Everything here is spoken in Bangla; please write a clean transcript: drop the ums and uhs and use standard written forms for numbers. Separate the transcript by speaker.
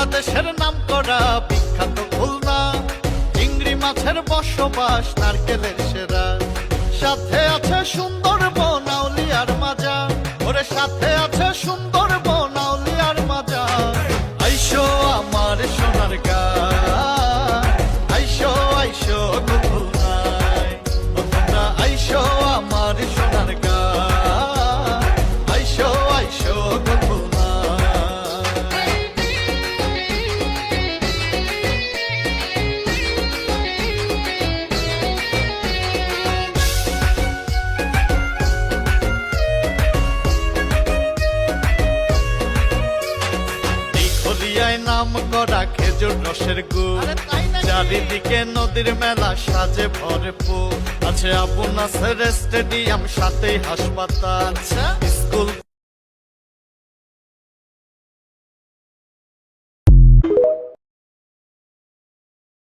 Speaker 1: বাংলাদেশের নাম করা বিখ্যাত খুলনা, চিংড়ি মাছের বসবাস, নারকেলের সেরা। সাথে আছে সুন্দরবন, আউলিয়ার মাজা, ওরে সাথে আছে সুন্দরবন, আউলিয়ার মাজা। আইসো আমার সোনার গাঁ, আইসো আইসো গো খুলনায়, ও তোমরা আইসো আমার সোনার গাঁ, আইসো আইসো গো খুলনায়। নাম করা খেজুর রসের গুড়, চারিদিকে নদীর মেলা সাজে ভরপুর। আছে আবু নাসের স্টেডিয়াম, সাথে হাসপাতাল, স্কুল